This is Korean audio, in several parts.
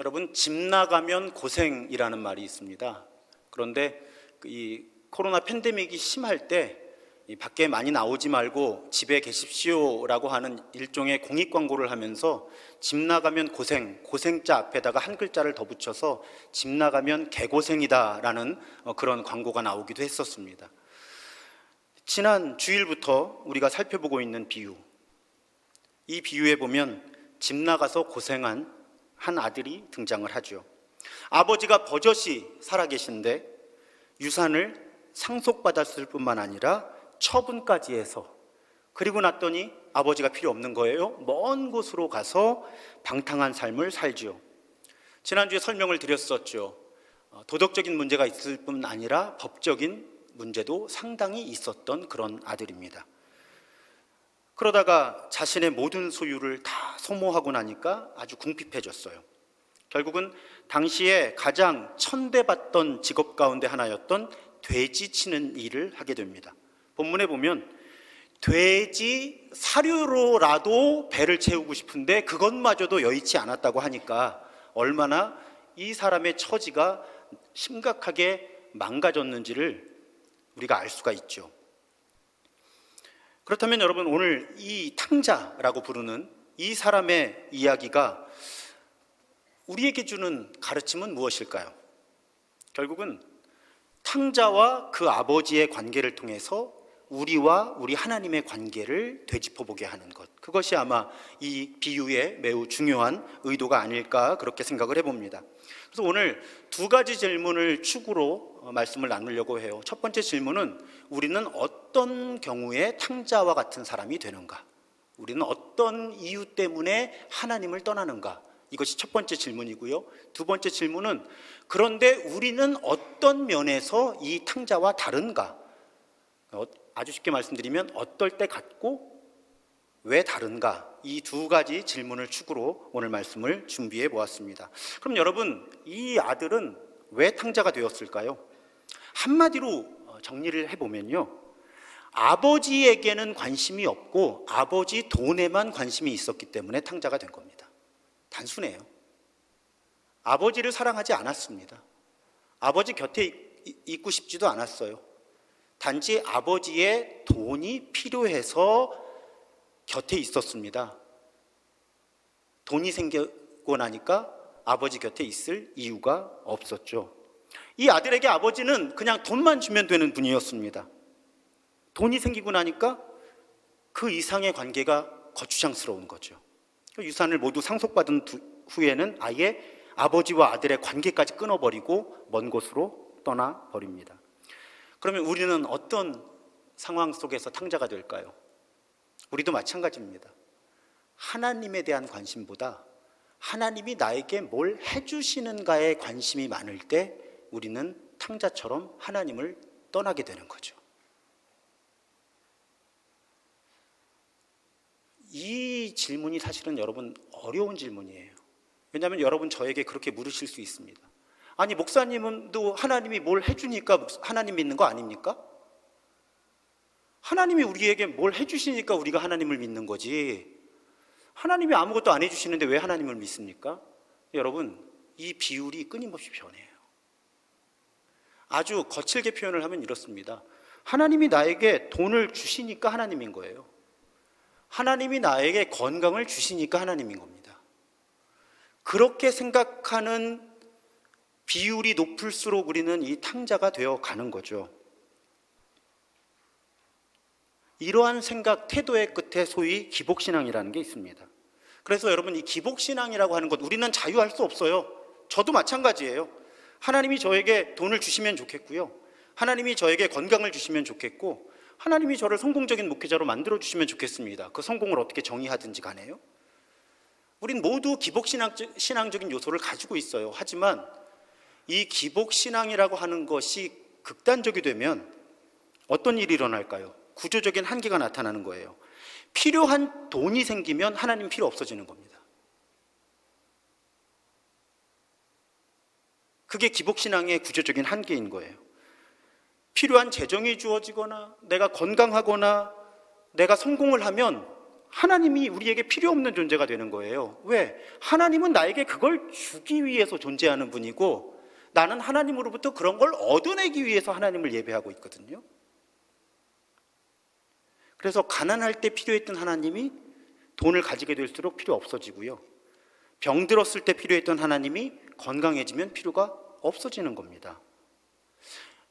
여러분, 집 나가면 고생이라는 말이 있습니다. 그런데 이 코로나 팬데믹이 심할 때 밖에 많이 나오지 말고 집에 계십시오라고 하는 일종의 공익 광고를 하면서 집 나가면 고생, 고생자 앞에다가 한 글자를 더 붙여서 집 나가면 개고생이다라는 그런 광고가 나오기도 했었습니다. 지난 주일부터 우리가 살펴보고 있는 비유, 이 비유에 보면 집 나가서 고생한 한 아들이 등장을 하죠. 아버지가 버젓이 살아계신데 유산을 상속받았을 뿐만 아니라 처분까지 해서, 그리고 났더니 아버지가 필요 없는 거예요. 먼 곳으로 가서 방탕한 삶을 살지요. 지난주에 설명을 드렸었죠. 도덕적인 문제가 있을 뿐 아니라 법적인 문제도 상당히 있었던 그런 아들입니다. 그러다가 자신의 모든 소유를 다 소모하고 나니까 아주 궁핍해졌어요. 결국은 당시에 가장 천대받던 직업 가운데 하나였던 돼지 치는 일을 하게 됩니다. 본문에 보면 돼지 사료로라도 배를 채우고 싶은데 그것마저도 여의치 않았다고 하니까 얼마나 이 사람의 처지가 심각하게 망가졌는지를 우리가 알 수가 있죠. 그렇다면 여러분, 오늘 이 탕자라고 부르는 이 사람의 이야기가 우리에게 주는 가르침은 무엇일까요? 결국은 탕자와 그 아버지의 관계를 통해서 우리와 우리 하나님의 관계를 되짚어보게 하는 것, 그것이 아마 이 비유의 매우 중요한 의도가 아닐까 그렇게 생각을 해봅니다. 그래서 오늘 두 가지 질문을 축으로 말씀을 나누려고 해요. 첫 번째 질문은 우리는 어떤 경우에 탕자와 같은 사람이 되는가? 우리는 어떤 이유 때문에 하나님을 떠나는가? 이것이 첫 번째 질문이고요. 두 번째 질문은 그런데 우리는 어떤 면에서 이 탕자와 다른가? 아주 쉽게 말씀드리면 어떨 때 같고 왜 다른가? 이 두 가지 질문을 축으로 오늘 말씀을 준비해 보았습니다. 그럼 여러분, 이 아들은 왜 탕자가 되었을까요? 한마디로 정리를 해보면요, 아버지에게는 관심이 없고 아버지 돈에만 관심이 있었기 때문에 탕자가 된 겁니다. 단순해요. 아버지를 사랑하지 않았습니다. 아버지 곁에 있고 싶지도 않았어요. 단지 아버지의 돈이 필요해서 곁에 있었습니다. 돈이 생기고 나니까 아버지 곁에 있을 이유가 없었죠. 이 아들에게 아버지는 그냥 돈만 주면 되는 분이었습니다. 돈이 생기고 나니까 그 이상의 관계가 거추장스러운 거죠. 유산을 모두 상속받은 후에는 아예 아버지와 아들의 관계까지 끊어버리고 먼 곳으로 떠나버립니다. 그러면 우리는 어떤 상황 속에서 탕자가 될까요? 우리도 마찬가지입니다. 하나님에 대한 관심보다 하나님이 나에게 뭘 해주시는가에 관심이 많을 때 우리는 탕자처럼 하나님을 떠나게 되는 거죠. 이 질문이 사실은 여러분 어려운 질문이에요. 왜냐하면 여러분 저에게 그렇게 물으실 수 있습니다. 아니, 목사님도 하나님이 뭘 해주니까 하나님 믿는 거 아닙니까? 하나님이 우리에게 뭘 해주시니까 우리가 하나님을 믿는 거지, 하나님이 아무것도 안 해주시는데 왜 하나님을 믿습니까? 여러분, 이 비율이 끊임없이 변해요. 아주 거칠게 표현을 하면 이렇습니다. 하나님이 나에게 돈을 주시니까 하나님인 거예요. 하나님이 나에게 건강을 주시니까 하나님인 겁니다. 그렇게 생각하는 비율이 높을수록 우리는 이 탕자가 되어 가는 거죠. 이러한 생각, 태도의 끝에 소위 기복신앙이라는 게 있습니다. 그래서 여러분, 이 기복신앙이라고 하는 것, 우리는 자유할 수 없어요. 저도 마찬가지예요. 하나님이 저에게 돈을 주시면 좋겠고요, 하나님이 저에게 건강을 주시면 좋겠고, 하나님이 저를 성공적인 목회자로 만들어 주시면 좋겠습니다. 그 성공을 어떻게 정의하든지 간에요. 우린 모두 기복신앙적인 요소를 가지고 있어요. 하지만 이 기복신앙이라고 하는 것이 극단적이 되면 어떤 일이 일어날까요? 구조적인 한계가 나타나는 거예요. 필요한 돈이 생기면 하나님 필요 없어지는 겁니다. 그게 기복신앙의 구조적인 한계인 거예요. 필요한 재정이 주어지거나 내가 건강하거나 내가 성공을 하면 하나님이 우리에게 필요 없는 존재가 되는 거예요. 왜? 하나님은 나에게 그걸 주기 위해서 존재하는 분이고 나는 하나님으로부터 그런 걸 얻어내기 위해서 하나님을 예배하고 있거든요. 그래서 가난할 때 필요했던 하나님이 돈을 가지게 될수록 필요 없어지고요. 병들었을 때 필요했던 하나님이 건강해지면 필요가 없어지는 겁니다.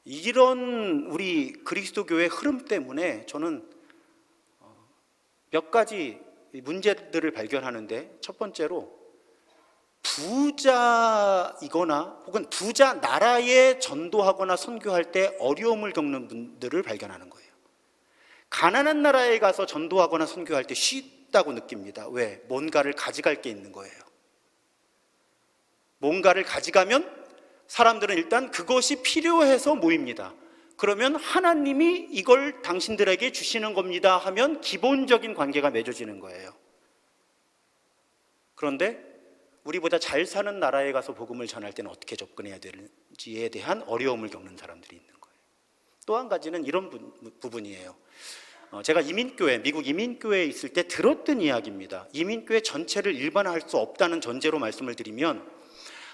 이런 우리 그리스도교의 흐름 때문에 저는 몇 가지 문제들을 발견하는데, 첫 번째로 부자이거나 혹은 부자 나라에 전도하거나 선교할 때 어려움을 겪는 분들을 발견하는 거예요. 가난한 나라에 가서 전도하거나 선교할 때 쉽다고 느낍니다. 왜? 뭔가를 가져갈 게 있는 거예요. 뭔가를 가져가면 사람들은 일단 그것이 필요해서 모입니다. 그러면 하나님이 이걸 당신들에게 주시는 겁니다 하면 기본적인 관계가 맺어지는 거예요. 그런데 우리보다 잘 사는 나라에 가서 복음을 전할 때는 어떻게 접근해야 되는지에 대한 어려움을 겪는 사람들이 있는 거예요. 또 한 가지는 이런 부분이에요. 제가 미국 이민교회에 있을 때 들었던 이야기입니다. 이민교회 전체를 일반화할 수 없다는 전제로 말씀을 드리면,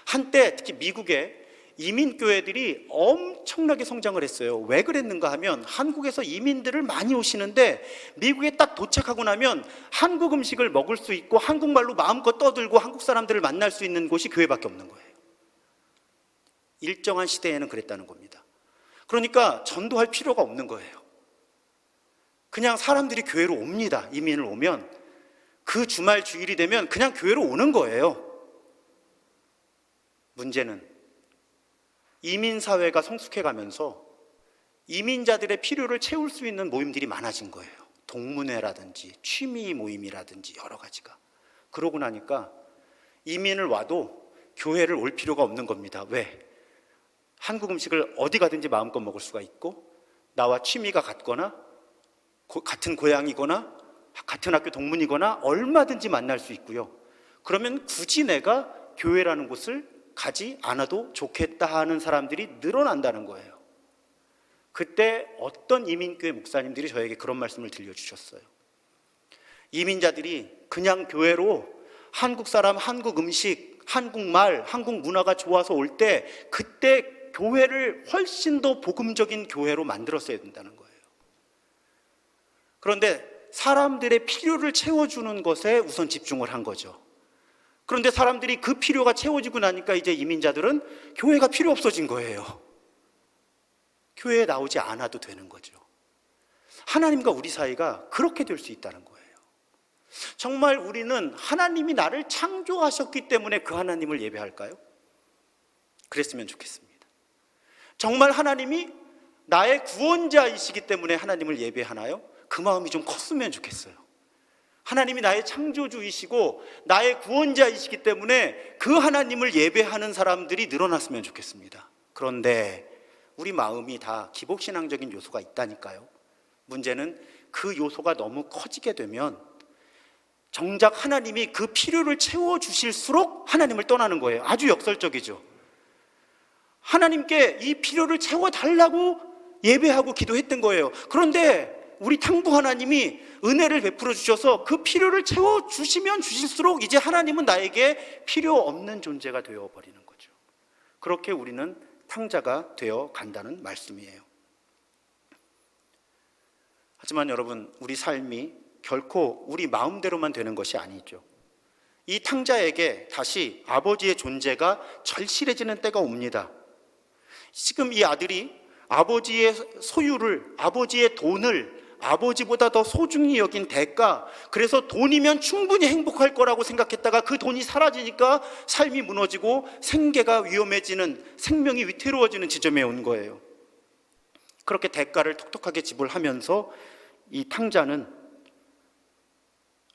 한때 특히 미국에 이민교회들이 엄청나게 성장을 했어요. 왜 그랬는가 하면 한국에서 이민들을 많이 오시는데 미국에 딱 도착하고 나면 한국 음식을 먹을 수 있고 한국말로 마음껏 떠들고 한국 사람들을 만날 수 있는 곳이 교회밖에 없는 거예요. 일정한 시대에는 그랬다는 겁니다. 그러니까 전도할 필요가 없는 거예요. 그냥 사람들이 교회로 옵니다. 이민을 오면 그 주말 주일이 되면 그냥 교회로 오는 거예요. 문제는 이민사회가 성숙해가면서 이민자들의 필요를 채울 수 있는 모임들이 많아진 거예요. 동문회라든지 취미 모임이라든지 여러 가지가. 그러고 나니까 이민을 와도 교회를 올 필요가 없는 겁니다. 왜? 한국 음식을 어디 가든지 마음껏 먹을 수가 있고 나와 취미가 같거나 같은 고향이거나 같은 학교 동문이거나 얼마든지 만날 수 있고요. 그러면 굳이 내가 교회라는 곳을 가지 않아도 좋겠다 하는 사람들이 늘어난다는 거예요. 그때 어떤 이민교회 목사님들이 저에게 그런 말씀을 들려주셨어요. 이민자들이 그냥 교회로 한국 사람, 한국 음식, 한국말, 한국 문화가 좋아서 올 때 그때 교회를 훨씬 더 복음적인 교회로 만들었어야 된다는 거예요. 그런데 사람들의 필요를 채워주는 것에 우선 집중을 한 거죠. 그런데 사람들이 그 필요가 채워지고 나니까 이제 이민자들은 교회가 필요 없어진 거예요. 교회에 나오지 않아도 되는 거죠. 하나님과 우리 사이가 그렇게 될 수 있다는 거예요. 정말 우리는 하나님이 나를 창조하셨기 때문에 그 하나님을 예배할까요? 그랬으면 좋겠습니다. 정말 하나님이 나의 구원자이시기 때문에 하나님을 예배하나요? 그 마음이 좀 컸으면 좋겠어요. 하나님이 나의 창조주이시고 나의 구원자이시기 때문에 그 하나님을 예배하는 사람들이 늘어났으면 좋겠습니다. 그런데 우리 마음이 다 기복신앙적인 요소가 있다니까요. 문제는 그 요소가 너무 커지게 되면 정작 하나님이 그 필요를 채워주실수록 하나님을 떠나는 거예요. 아주 역설적이죠. 하나님께 이 필요를 채워달라고 예배하고 기도했던 거예요. 그런데 우리 탕부 하나님이 은혜를 베풀어 주셔서 그 필요를 채워주시면 주실수록 이제 하나님은 나에게 필요 없는 존재가 되어버리는 거죠. 그렇게 우리는 탕자가 되어 간다는 말씀이에요. 하지만 여러분, 우리 삶이 결코 우리 마음대로만 되는 것이 아니죠. 이 탕자에게 다시 아버지의 존재가 절실해지는 때가 옵니다. 지금 이 아들이 아버지의 소유를, 아버지의 돈을 아버지보다 더 소중히 여긴 대가, 그래서 돈이면 충분히 행복할 거라고 생각했다가 그 돈이 사라지니까 삶이 무너지고 생계가 위험해지는, 생명이 위태로워지는 지점에 온 거예요. 그렇게 대가를 톡톡하게 지불하면서 이 탕자는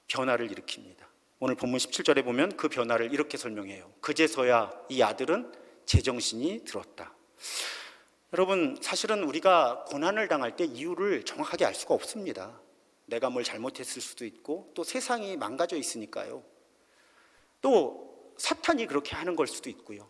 변화를 일으킵니다. 오늘 본문 17절에 보면 그 변화를 이렇게 설명해요. 그제서야 이 아들은 제정신이 들었다. 여러분, 사실은 우리가 고난을 당할 때 이유를 정확하게 알 수가 없습니다. 내가 뭘 잘못했을 수도 있고 또 세상이 망가져 있으니까요. 또 사탄이 그렇게 하는 걸 수도 있고요.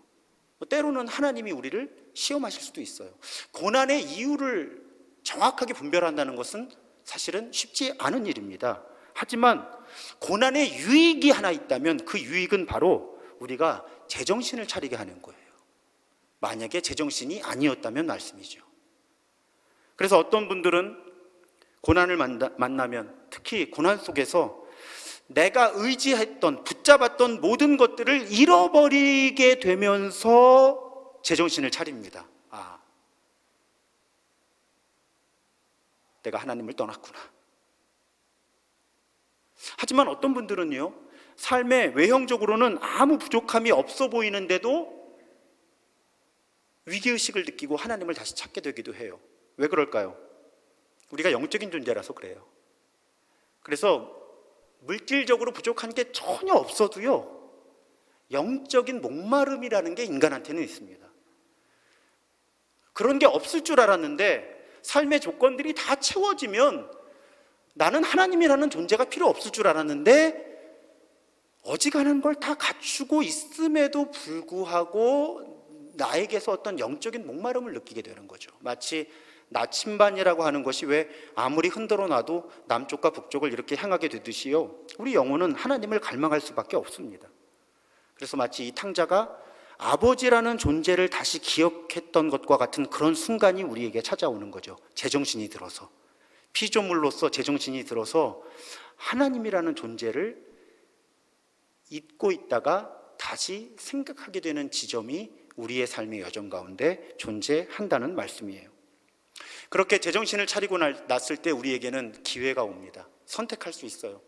때로는 하나님이 우리를 시험하실 수도 있어요. 고난의 이유를 정확하게 분별한다는 것은 사실은 쉽지 않은 일입니다. 하지만 고난의 유익이 하나 있다면 그 유익은 바로 우리가 제정신을 차리게 하는 거예요. 만약에 제정신이 아니었다면 말씀이죠. 그래서 어떤 분들은 고난을 만나면, 특히 고난 속에서 내가 의지했던, 붙잡았던 모든 것들을 잃어버리게 되면서 제정신을 차립니다. 아, 내가 하나님을 떠났구나. 하지만 어떤 분들은요, 삶의 외형적으로는 아무 부족함이 없어 보이는데도 위기의식을 느끼고 하나님을 다시 찾게 되기도 해요. 왜 그럴까요? 우리가 영적인 존재라서 그래요. 그래서 물질적으로 부족한 게 전혀 없어도요, 영적인 목마름이라는 게 인간한테는 있습니다. 그런 게 없을 줄 알았는데 삶의 조건들이 다 채워지면 나는 하나님이라는 존재가 필요 없을 줄 알았는데 어지간한 걸 다 갖추고 있음에도 불구하고 나에게서 어떤 영적인 목마름을 느끼게 되는 거죠. 마치 나침반이라고 하는 것이 왜 아무리 흔들어 놔도 남쪽과 북쪽을 이렇게 향하게 되듯이요, 우리 영혼은 하나님을 갈망할 수밖에 없습니다. 그래서 마치 이 탕자가 아버지라는 존재를 다시 기억했던 것과 같은 그런 순간이 우리에게 찾아오는 거죠. 제정신이 들어서, 피조물로서 제정신이 들어서 하나님이라는 존재를 잊고 있다가 다시 생각하게 되는 지점이 우리의 삶의 여정 가운데 존재한다는 말씀이에요. 그렇게 제정신을 차리고 났을 때 우리에게는 기회가 옵니다. 선택할 수 있어요.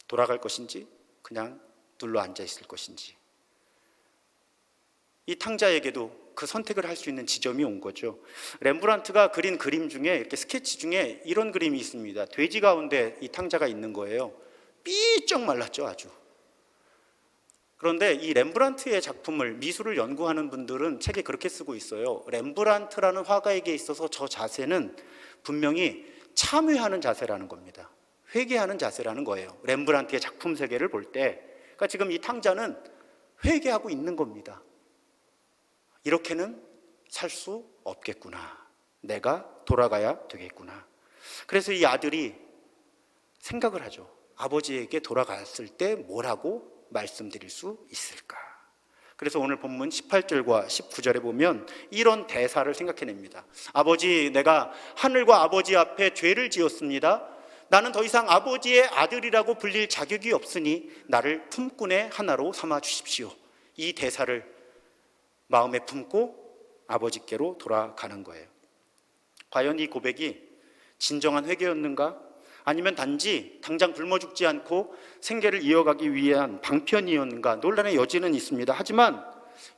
돌아갈 것인지 그냥 눌러 앉아 있을 것인지. 이 탕자에게도 그 선택을 할 수 있는 지점이 온 거죠. 렘브란트가 그린 그림 중에, 이렇게 스케치 중에 이런 그림이 있습니다. 돼지 가운데 이 탕자가 있는 거예요. 삐쩍 말랐죠, 아주. 그런데 이 렘브란트의 작품을, 미술을 연구하는 분들은 책에 그렇게 쓰고 있어요. 렘브란트라는 화가에게 있어서 저 자세는 분명히 참회하는 자세라는 겁니다. 회개하는 자세라는 거예요. 렘브란트의 작품 세계를 볼 때. 그러니까 지금 이 탕자는 회개하고 있는 겁니다. 이렇게는 살 수 없겠구나. 내가 돌아가야 되겠구나. 그래서 이 아들이 생각을 하죠. 아버지에게 돌아갔을 때 뭐라고 말씀드릴 수 있을까? 그래서 오늘 본문 18절과 19절에 보면 이런 대사를 생각해냅니다. 아버지, 내가 하늘과 아버지 앞에 죄를 지었습니다. 나는 더 이상 아버지의 아들이라고 불릴 자격이 없으니 나를 품꾼의 하나로 삼아 주십시오. 이 대사를 마음에 품고 아버지께로 돌아가는 거예요. 과연 이 고백이 진정한 회개였는가? 아니면 단지 당장 굶어 죽지 않고 생계를 이어가기 위한 방편이었는가? 논란의 여지는 있습니다. 하지만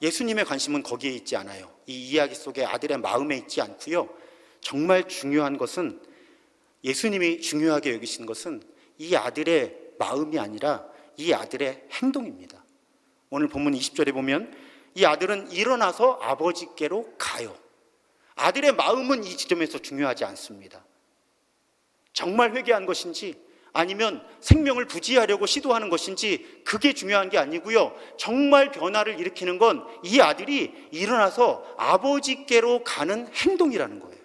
예수님의 관심은 거기에 있지 않아요. 이 이야기 속에 아들의 마음에 있지 않고요. 정말 중요한 것은, 예수님이 중요하게 여기신 것은 이 아들의 마음이 아니라 이 아들의 행동입니다. 오늘 본문 20절에 보면 이 아들은 일어나서 아버지께로 가요. 아들의 마음은 이 지점에서 중요하지 않습니다. 정말 회개한 것인지 아니면 생명을 부지하려고 시도하는 것인지 그게 중요한 게 아니고요. 정말 변화를 일으키는 건 이 아들이 일어나서 아버지께로 가는 행동이라는 거예요.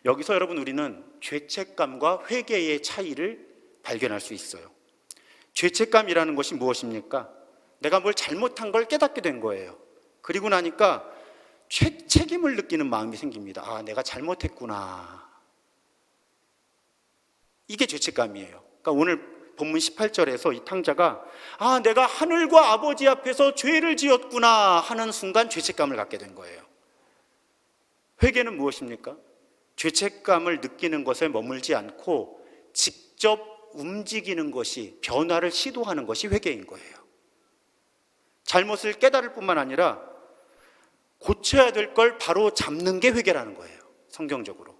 여기서 여러분, 우리는 죄책감과 회개의 차이를 발견할 수 있어요. 죄책감이라는 것이 무엇입니까? 내가 뭘 잘못한 걸 깨닫게 된 거예요. 그리고 나니까 책임을 느끼는 마음이 생깁니다. 아, 내가 잘못했구나. 이게 죄책감이에요. 그러니까 오늘 본문 18절에서 이 탕자가 내가 하늘과 아버지 앞에서 죄를 지었구나 하는 순간 죄책감을 갖게 된 거예요. 회개는 무엇입니까? 죄책감을 느끼는 것에 머물지 않고 직접 움직이는 것이, 변화를 시도하는 것이 회개인 거예요. 잘못을 깨달을 뿐만 아니라 고쳐야 될 걸 바로 잡는 게 회개라는 거예요. 성경적으로.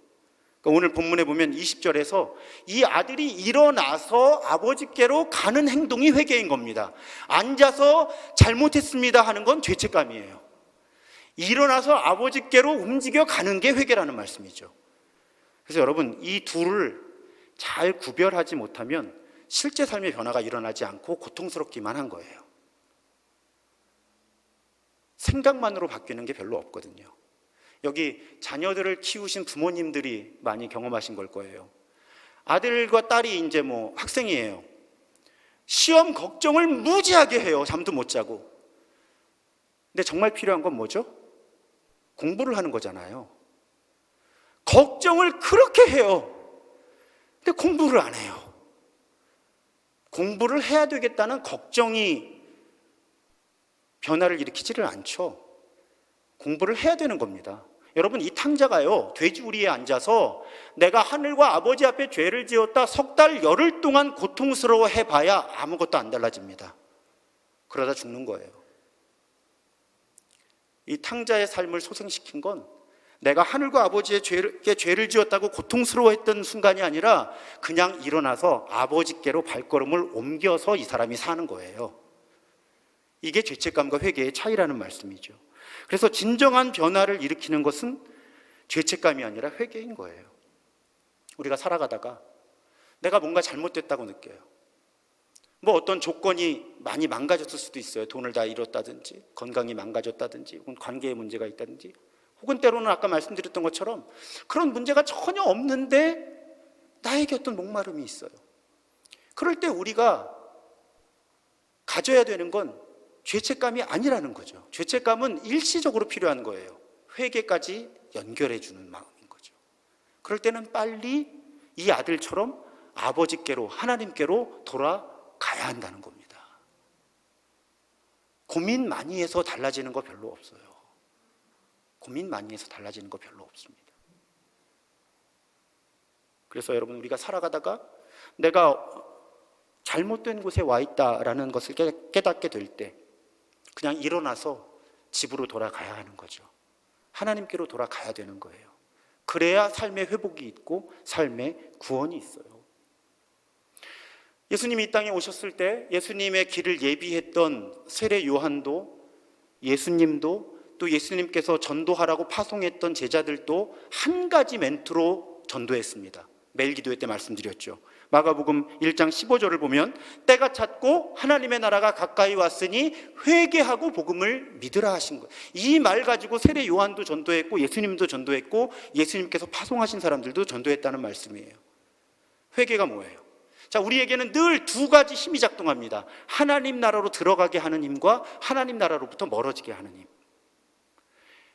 그러니까 오늘 본문에 보면 20절에서 이 아들이 일어나서 아버지께로 가는 행동이 회개인 겁니다. 앉아서 잘못했습니다 하는 건 죄책감이에요. 일어나서 아버지께로 움직여 가는 게 회개라는 말씀이죠. 그래서 여러분, 이 둘을 잘 구별하지 못하면 실제 삶의 변화가 일어나지 않고 고통스럽기만 한 거예요. 생각만으로 바뀌는 게 별로 없거든요. 여기 자녀들을 키우신 부모님들이 많이 경험하신 걸 거예요. 아들과 딸이 이제 학생이에요. 시험 걱정을 무지하게 해요. 잠도 못 자고. 근데 정말 필요한 건 뭐죠? 공부를 하는 거잖아요. 걱정을 그렇게 해요. 근데 공부를 안 해요. 공부를 해야 되겠다는 걱정이 변화를 일으키지를 않죠. 공부를 해야 되는 겁니다. 여러분, 이 탕자가요, 돼지우리에 앉아서 내가 하늘과 아버지 앞에 죄를 지었다 석 달 열흘 동안 고통스러워 해봐야 아무것도 안 달라집니다. 그러다 죽는 거예요. 이 탕자의 삶을 소생시킨 건 내가 하늘과 아버지에게 죄를 지었다고 고통스러워했던 순간이 아니라 그냥 일어나서 아버지께로 발걸음을 옮겨서 이 사람이 사는 거예요. 이게 죄책감과 회개의 차이라는 말씀이죠. 그래서 진정한 변화를 일으키는 것은 죄책감이 아니라 회개인 거예요. 우리가 살아가다가 내가 뭔가 잘못됐다고 느껴요. 어떤 조건이 많이 망가졌을 수도 있어요. 돈을 다 잃었다든지, 건강이 망가졌다든지, 혹은 관계에 문제가 있다든지, 혹은 때로는 아까 말씀드렸던 것처럼 그런 문제가 전혀 없는데 나에게 어떤 목마름이 있어요. 그럴 때 우리가 가져야 되는 건 죄책감이 아니라는 거죠. 죄책감은 일시적으로 필요한 거예요. 회개까지 연결해 주는 마음인 거죠. 그럴 때는 빨리 이 아들처럼 아버지께로, 하나님께로 돌아가야 한다는 겁니다. 고민 많이 해서 달라지는 거 별로 없어요. 고민 많이 해서 달라지는 거 별로 없습니다. 그래서 여러분, 우리가 살아가다가 내가 잘못된 곳에 와 있다라는 것을 깨닫게 될 때 그냥 일어나서 집으로 돌아가야 하는 거죠. 하나님께로 돌아가야 되는 거예요. 그래야 삶의 회복이 있고 삶의 구원이 있어요. 예수님이 이 땅에 오셨을 때 예수님의 길을 예비했던 세례 요한도, 예수님도, 또 예수님께서 전도하라고 파송했던 제자들도 한 가지 멘트로 전도했습니다. 매일 기도회 때 말씀드렸죠. 마가복음 1장 15절을 보면 때가 찼고 하나님의 나라가 가까이 왔으니 회개하고 복음을 믿으라 하신 거예요. 이 말 가지고 세례 요한도 전도했고 예수님도 전도했고 예수님께서 파송하신 사람들도 전도했다는 말씀이에요. 회개가 뭐예요? 자, 우리에게는 늘 두 가지 힘이 작동합니다. 하나님 나라로 들어가게 하는 힘과 하나님 나라로부터 멀어지게 하는 힘.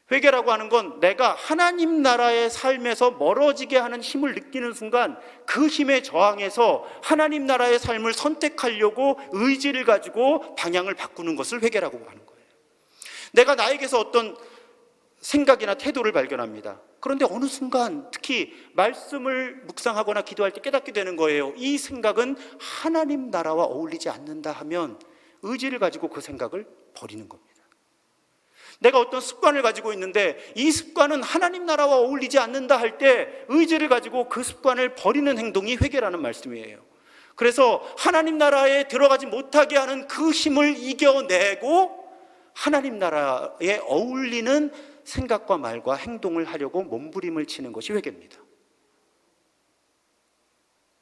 회개라고 하는 건 내가 하나님 나라의 삶에서 멀어지게 하는 힘을 느끼는 순간 그 힘에 저항해서 하나님 나라의 삶을 선택하려고 의지를 가지고 방향을 바꾸는 것을 회개라고 하는 거예요. 내가 나에게서 어떤 생각이나 태도를 발견합니다. 그런데 어느 순간 특히 말씀을 묵상하거나 기도할 때 깨닫게 되는 거예요. 이 생각은 하나님 나라와 어울리지 않는다 하면 의지를 가지고 그 생각을 버리는 겁니다. 내가 어떤 습관을 가지고 있는데 이 습관은 하나님 나라와 어울리지 않는다 할 때 의지를 가지고 그 습관을 버리는 행동이 회개라는 말씀이에요. 그래서 하나님 나라에 들어가지 못하게 하는 그 힘을 이겨내고 하나님 나라에 어울리는 생각과 말과 행동을 하려고 몸부림을 치는 것이 회개입니다.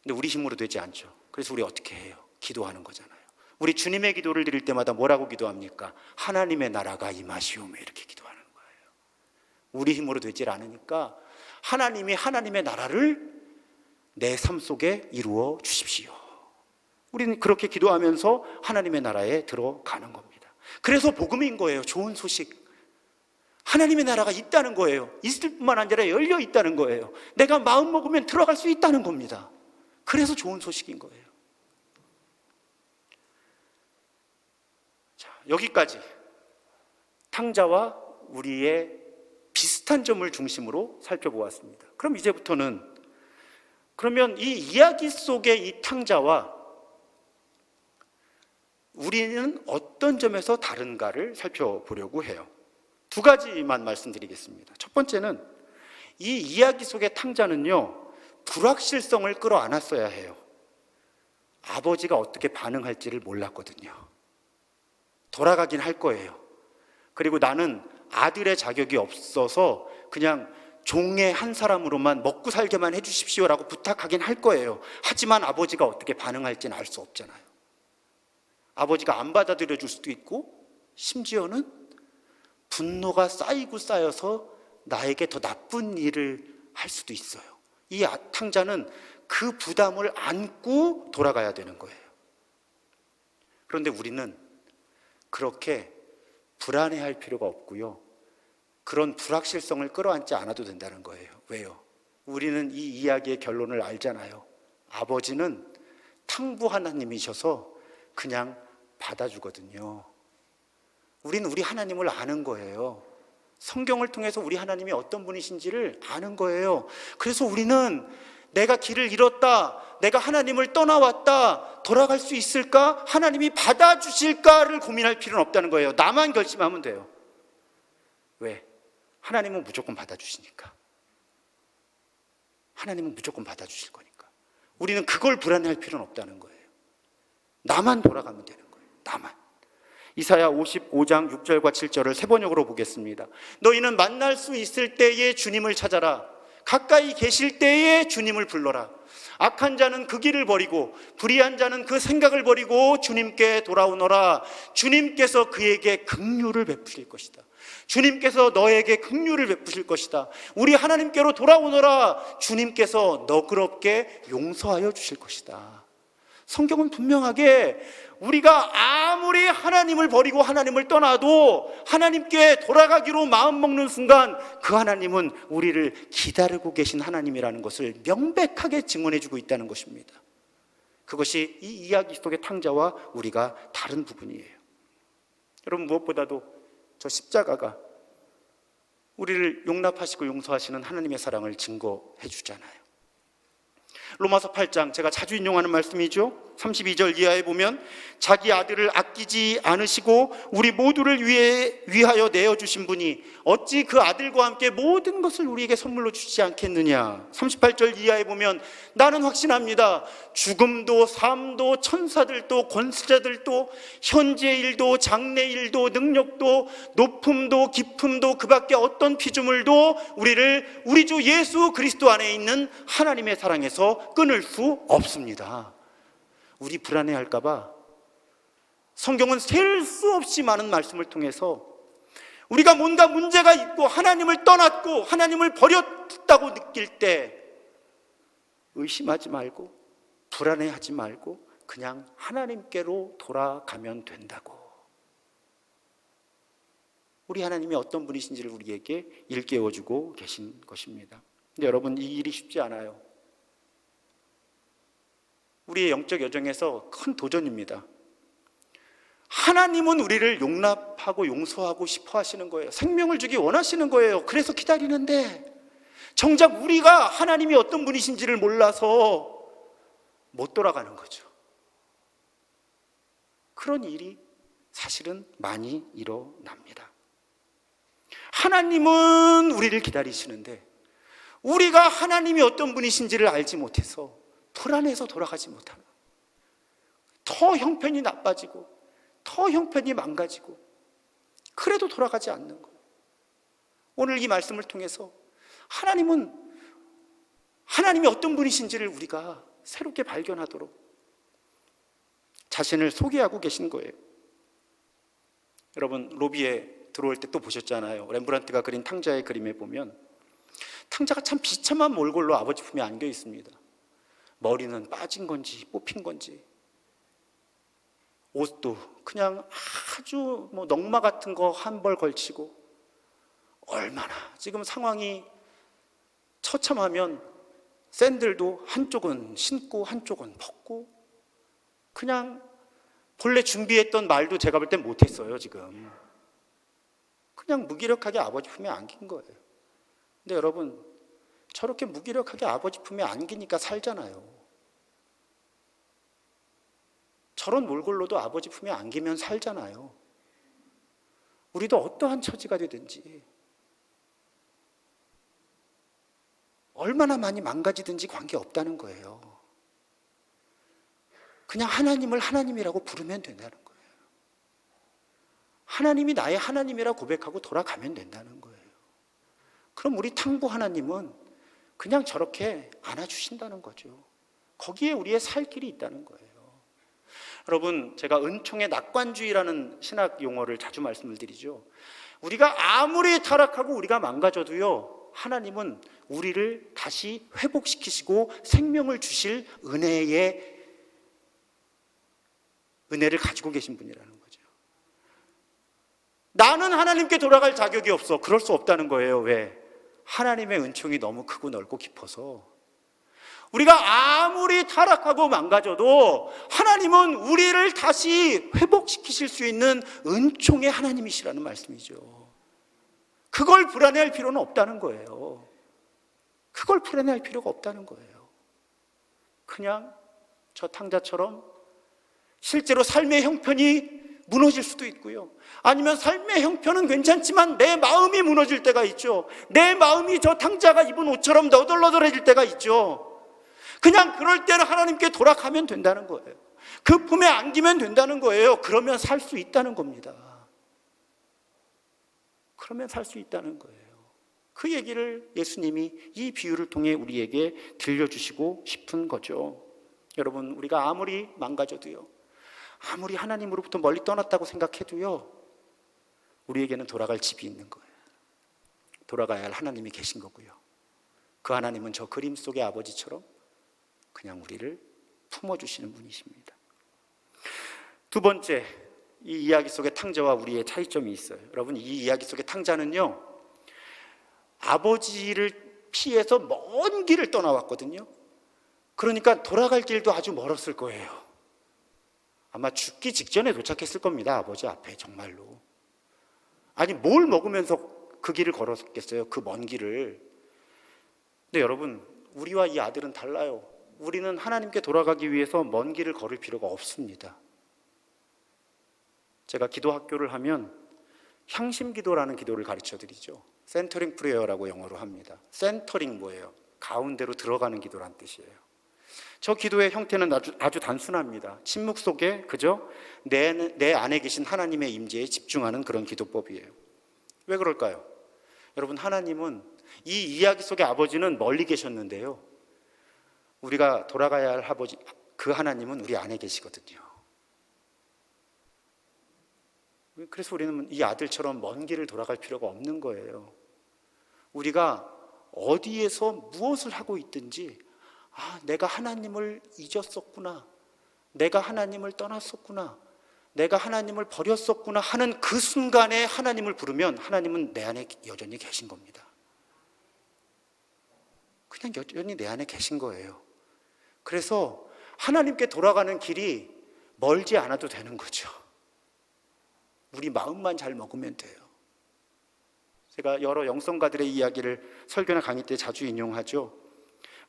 근데 우리 힘으로 되지 않죠. 그래서 우리 어떻게 해요? 기도하는 거잖아요. 우리 주님의 기도를 드릴 때마다 뭐라고 기도합니까? 하나님의 나라가 임하시오며 이렇게 기도하는 거예요. 우리 힘으로 되질 않으니까 하나님이 하나님의 나라를 내 삶 속에 이루어 주십시오. 우리는 그렇게 기도하면서 하나님의 나라에 들어가는 겁니다. 그래서 복음인 거예요. 좋은 소식. 하나님의 나라가 있다는 거예요. 있을 뿐만 아니라 열려 있다는 거예요. 내가 마음 먹으면 들어갈 수 있다는 겁니다. 그래서 좋은 소식인 거예요. 여기까지 탕자와 우리의 비슷한 점을 중심으로 살펴보았습니다. 그럼 이제부터는 그러면 이 이야기 속의 이 탕자와 우리는 어떤 점에서 다른가를 살펴보려고 해요. 두 가지만 말씀드리겠습니다. 첫 번째는 이 이야기 속의 탕자는요, 불확실성을 끌어안았어야 해요. 아버지가 어떻게 반응할지를 몰랐거든요. 돌아가긴 할 거예요. 그리고 나는 아들의 자격이 없어서 그냥 종의 한 사람으로만 먹고 살게만 해주십시오라고 부탁하긴 할 거예요. 하지만 아버지가 어떻게 반응할지는 알 수 없잖아요. 아버지가 안 받아들여 줄 수도 있고 심지어는 분노가 쌓이고 쌓여서 나에게 더 나쁜 일을 할 수도 있어요. 이 탕자는 그 부담을 안고 돌아가야 되는 거예요. 그런데 우리는 그렇게 불안해할 필요가 없고요, 그런 불확실성을 끌어안지 않아도 된다는 거예요. 왜요? 우리는 이 이야기의 결론을 알잖아요. 아버지는 탕부 하나님이셔서 그냥 받아주거든요. 우리는 우리 하나님을 아는 거예요. 성경을 통해서 우리 하나님이 어떤 분이신지를 아는 거예요. 그래서 우리는 내가 길을 잃었다, 내가 하나님을 떠나왔다, 돌아갈 수 있을까? 하나님이 받아주실까를 고민할 필요는 없다는 거예요. 나만 결심하면 돼요. 왜? 하나님은 무조건 받아주시니까. 하나님은 무조건 받아주실 거니까. 우리는 그걸 불안해할 필요는 없다는 거예요. 나만 돌아가면 되는 거예요. 나만. 이사야 55장 6절과 7절을 세 번역으로 보겠습니다. 너희는 만날 수 있을 때에 주님을 찾아라. 가까이 계실 때에 주님을 불러라. 악한 자는 그 길을 버리고 불의한 자는 그 생각을 버리고 주님께 돌아오너라. 주님께서 그에게 긍휼을 베푸실 것이다. 주님께서 너에게 긍휼을 베푸실 것이다. 우리 하나님께로 돌아오너라. 주님께서 너그럽게 용서하여 주실 것이다. 성경은 분명하게 우리가 아무리 하나님을 버리고 하나님을 떠나도 하나님께 돌아가기로 마음먹는 순간 그 하나님은 우리를 기다리고 계신 하나님이라는 것을 명백하게 증언해주고 있다는 것입니다. 그것이 이 이야기 속의 탕자와 우리가 다른 부분이에요. 여러분, 무엇보다도 저 십자가가 우리를 용납하시고 용서하시는 하나님의 사랑을 증거해 주잖아요. 로마서 8장, 제가 자주 인용하는 말씀이죠. 32절 이하에 보면 자기 아들을 아끼지 않으시고 우리 모두를 위하여 내어주신 분이 어찌 그 아들과 함께 모든 것을 우리에게 선물로 주시지 않겠느냐. 38절 이하에 보면 나는 확신합니다. 죽음도 삶도 천사들도 권세자들도 현재 일도 장래 일도 능력도 높음도 깊음도 그 밖에 어떤 피조물도 우리를 우리 주 예수 그리스도 안에 있는 하나님의 사랑에서 끊을 수 없습니다. 우리 불안해할까 봐 성경은 셀 수 없이 많은 말씀을 통해서 우리가 뭔가 문제가 있고 하나님을 떠났고 하나님을 버렸다고 느낄 때 의심하지 말고 불안해하지 말고 그냥 하나님께로 돌아가면 된다고. 우리 하나님이 어떤 분이신지를 우리에게 일깨워주고 계신 것입니다. 근데 여러분, 이 일이 쉽지 않아요. 우리의 영적 여정에서 큰 도전입니다. 하나님은 우리를 용납하고 용서하고 싶어 하시는 거예요. 생명을 주기 원하시는 거예요. 그래서 기다리는데 정작 우리가 하나님이 어떤 분이신지를 몰라서 못 돌아가는 거죠. 그런 일이 사실은 많이 일어납니다. 하나님은 우리를 기다리시는데 우리가 하나님이 어떤 분이신지를 알지 못해서 불안해서 돌아가지 못하는, 더 형편이 나빠지고 더 형편이 망가지고 그래도 돌아가지 않는 거예요. 오늘 이 말씀을 통해서 하나님이 어떤 분이신지를 우리가 새롭게 발견하도록 자신을 소개하고 계신 거예요. 여러분, 로비에 들어올 때 또 보셨잖아요. 렘브란트가 그린 탕자의 그림에 보면 탕자가 참 비참한 몰골로 아버지 품에 안겨 있습니다. 머리는 빠진 건지 뽑힌 건지, 옷도 그냥 아주 넝마 같은 거 한 벌 걸치고, 얼마나 지금 상황이 처참하면 샌들도 한쪽은 신고 한쪽은 벗고, 그냥 본래 준비했던 말도 제가 볼 땐 못했어요. 지금 그냥 무기력하게 아버지 품에 안긴 거예요. 근데 여러분, 저렇게 무기력하게 아버지 품에 안기니까 살잖아요. 저런 몰골로도 아버지 품에 안기면 살잖아요. 우리도 어떠한 처지가 되든지, 얼마나 많이 망가지든지 관계없다는 거예요. 그냥 하나님을 하나님이라고 부르면 된다는 거예요. 하나님이 나의 하나님이라 고백하고 돌아가면 된다는 거예요. 그럼 우리 탕부 하나님은 그냥 저렇게 안아주신다는 거죠. 거기에 우리의 살 길이 있다는 거예요. 여러분, 제가 은총의 낙관주의라는 신학 용어를 자주 말씀을 드리죠. 우리가 아무리 타락하고 우리가 망가져도요, 하나님은 우리를 다시 회복시키시고 생명을 주실 은혜를 가지고 계신 분이라는 거죠. 나는 하나님께 돌아갈 자격이 없어. 그럴 수 없다는 거예요. 왜? 하나님의 은총이 너무 크고 넓고 깊어서. 우리가 아무리 타락하고 망가져도 하나님은 우리를 다시 회복시키실 수 있는 은총의 하나님이시라는 말씀이죠. 그걸 불안해할 필요는 없다는 거예요. 그걸 불안해할 필요가 없다는 거예요. 그냥 저 탕자처럼 실제로 삶의 형편이 무너질 수도 있고요. 아니면 삶의 형편은 괜찮지만 내 마음이 무너질 때가 있죠. 내 마음이 저 탕자가 입은 옷처럼 너덜너덜해질 때가 있죠. 그냥 그럴 때는 하나님께 돌아가면 된다는 거예요. 그 품에 안기면 된다는 거예요. 그러면 살 수 있다는 겁니다. 그러면 살 수 있다는 거예요. 그 얘기를 예수님이 이 비유를 통해 우리에게 들려주시고 싶은 거죠. 여러분, 우리가 아무리 망가져도요, 아무리 하나님으로부터 멀리 떠났다고 생각해도요, 우리에게는 돌아갈 집이 있는 거예요. 돌아가야 할 하나님이 계신 거고요. 그 하나님은 저 그림 속의 아버지처럼 그냥 우리를 품어주시는 분이십니다. 두 번째, 이 이야기 속의 탕자와 우리의 차이점이 있어요. 여러분, 이 이야기 속의 탕자는요, 아버지를 피해서 먼 길을 떠나왔거든요. 그러니까 돌아갈 길도 아주 멀었을 거예요. 아마 죽기 직전에 도착했을 겁니다. 아버지 앞에 정말로. 아니, 뭘 먹으면서 그 길을 걸었겠어요? 그 먼 길을. 근데 여러분, 우리와 이 아들은 달라요. 우리는 하나님께 돌아가기 위해서 먼 길을 걸을 필요가 없습니다. 제가 기도 학교를 하면 향심 기도라는 기도를 가르쳐 드리죠. 센터링 프레어라고 영어로 합니다. 센터링 뭐예요? 가운데로 들어가는 기도란 뜻이에요. 저 기도의 형태는 아주 단순합니다. 침묵 속에 그저 내 안에 계신 하나님의 임재에 집중하는 그런 기도법이에요. 왜 그럴까요? 여러분, 하나님은 이 이야기 속의 아버지는 멀리 계셨는데요, 우리가 돌아가야 할 아버지, 그 하나님은 우리 안에 계시거든요. 그래서 우리는 이 아들처럼 먼 길을 돌아갈 필요가 없는 거예요. 우리가 어디에서 무엇을 하고 있든지, 내가 하나님을 잊었었구나, 내가 하나님을 떠났었구나, 내가 하나님을 버렸었구나 하는 그 순간에 하나님을 부르면 하나님은 내 안에 여전히 계신 겁니다. 그냥 여전히 내 안에 계신 거예요. 그래서 하나님께 돌아가는 길이 멀지 않아도 되는 거죠. 우리 마음만 잘 먹으면 돼요. 제가 여러 영성가들의 이야기를 설교나 강의 때 자주 인용하죠.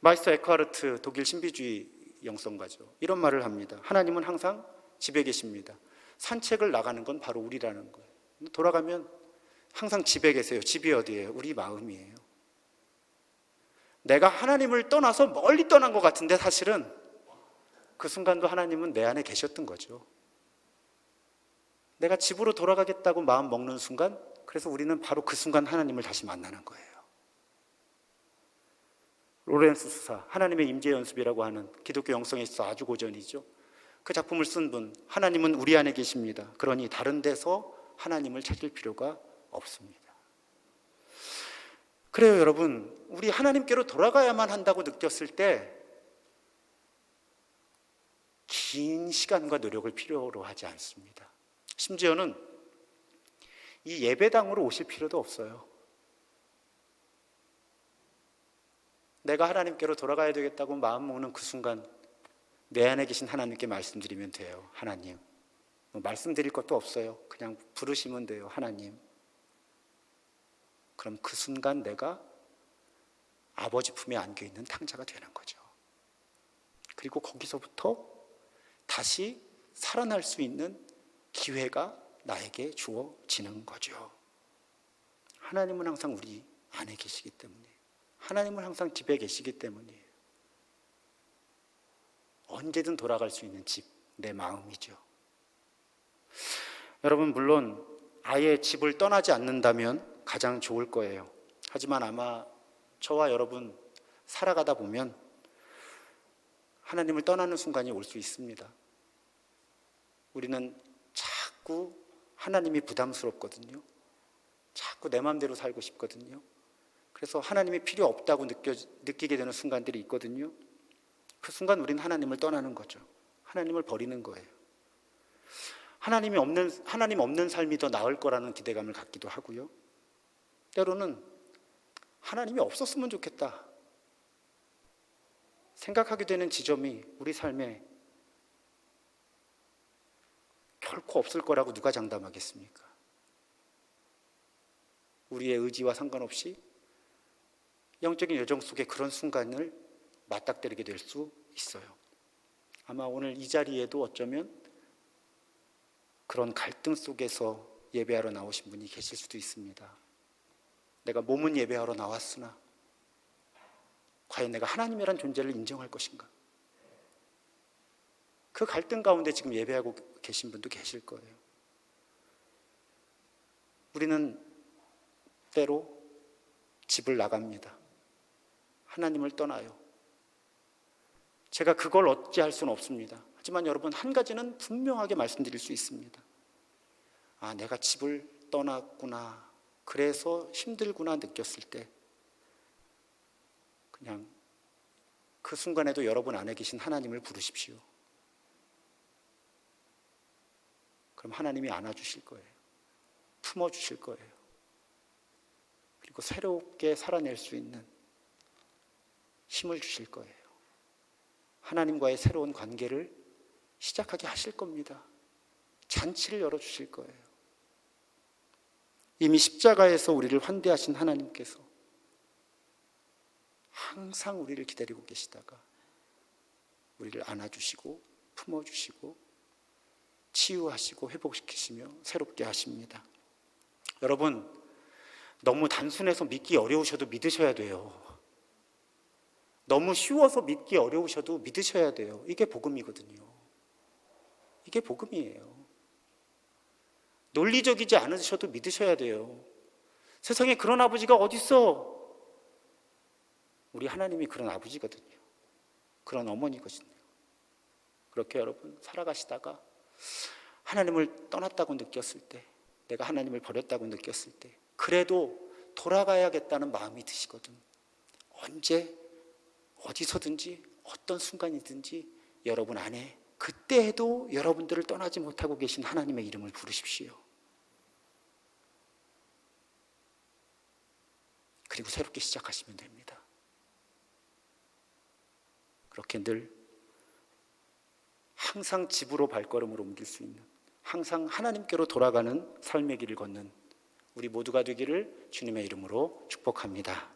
마이스터 에크하르트, 독일 신비주의 영성가죠. 이런 말을 합니다. 하나님은 항상 집에 계십니다. 산책을 나가는 건 바로 우리라는 거예요. 돌아가면 항상 집에 계세요. 집이 어디예요? 우리 마음이에요. 내가 하나님을 떠나서 멀리 떠난 것 같은데 사실은 그 순간도 하나님은 내 안에 계셨던 거죠. 내가 집으로 돌아가겠다고 마음 먹는 순간, 그래서 우리는 바로 그 순간 하나님을 다시 만나는 거예요. 로렌스 수사, 하나님의 임재 연습이라고 하는 기독교 영성에 있어 아주 고전이죠. 그 작품을 쓴 분, 하나님은 우리 안에 계십니다. 그러니 다른 데서 하나님을 찾을 필요가 없습니다. 그래요, 여러분. 우리 하나님께로 돌아가야만 한다고 느꼈을 때 긴 시간과 노력을 필요로 하지 않습니다. 심지어는 이 예배당으로 오실 필요도 없어요. 내가 하나님께로 돌아가야 되겠다고 마음 먹는 그 순간 내 안에 계신 하나님께 말씀드리면 돼요. 하나님, 말씀드릴 것도 없어요. 그냥 부르시면 돼요. 하나님. 그럼 그 순간 내가 아버지 품에 안겨있는 탕자가 되는 거죠. 그리고 거기서부터 다시 살아날 수 있는 기회가 나에게 주어지는 거죠. 하나님은 항상 우리 안에 계시기 때문에, 하나님은 항상 집에 계시기 때문이에요. 언제든 돌아갈 수 있는 집, 내 마음이죠. 여러분, 물론 아예 집을 떠나지 않는다면 가장 좋을 거예요. 하지만 아마 저와 여러분 살아가다 보면 하나님을 떠나는 순간이 올 수 있습니다. 우리는 자꾸 하나님이 부담스럽거든요. 자꾸 내 마음대로 살고 싶거든요. 그래서 하나님이 필요 없다고 느끼게 되는 순간들이 있거든요. 그 순간 우리는 하나님을 떠나는 거죠. 하나님을 버리는 거예요. 하나님 없는 삶이 더 나을 거라는 기대감을 갖기도 하고요. 때로는 하나님이 없었으면 좋겠다 생각하게 되는 지점이 우리 삶에 결코 없을 거라고 누가 장담하겠습니까? 우리의 의지와 상관없이 영적인 여정 속에 그런 순간을 맞닥뜨리게 될 수 있어요. 아마 오늘 이 자리에도 어쩌면 그런 갈등 속에서 예배하러 나오신 분이 계실 수도 있습니다. 내가 몸은 예배하러 나왔으나 과연 내가 하나님이란 존재를 인정할 것인가? 그 갈등 가운데 지금 예배하고 계신 분도 계실 거예요. 우리는 때로 집을 나갑니다. 하나님을 떠나요. 제가 그걸 어찌할 수는 없습니다. 하지만 여러분, 한 가지는 분명하게 말씀드릴 수 있습니다. 아, 내가 집을 떠났구나, 그래서 힘들구나 느꼈을 때 그냥 그 순간에도 여러분 안에 계신 하나님을 부르십시오. 그럼 하나님이 안아주실 거예요. 품어주실 거예요. 그리고 새롭게 살아낼 수 있는 힘을 주실 거예요. 하나님과의 새로운 관계를 시작하게 하실 겁니다. 잔치를 열어주실 거예요. 이미 십자가에서 우리를 환대하신 하나님께서 항상 우리를 기다리고 계시다가 우리를 안아주시고 품어주시고 치유하시고 회복시키시며 새롭게 하십니다. 여러분, 너무 단순해서 믿기 어려우셔도 믿으셔야 돼요. 너무 쉬워서 믿기 어려우셔도 믿으셔야 돼요. 이게 복음이거든요. 이게 복음이에요. 논리적이지 않으셔도 믿으셔야 돼요. 세상에 그런 아버지가 어디 있어? 우리 하나님이 그런 아버지거든요. 그런 어머니거든요. 그렇게 여러분 살아가시다가 하나님을 떠났다고 느꼈을 때, 내가 하나님을 버렸다고 느꼈을 때 그래도 돌아가야겠다는 마음이 드시거든. 언제 어디서든지 어떤 순간이든지 여러분 안에 그때에도 여러분들을 떠나지 못하고 계신 하나님의 이름을 부르십시오. 그리고 새롭게 시작하시면 됩니다. 그렇게 늘 항상 집으로 발걸음을 옮길 수 있는, 항상 하나님께로 돌아가는 삶의 길을 걷는 우리 모두가 되기를 주님의 이름으로 축복합니다.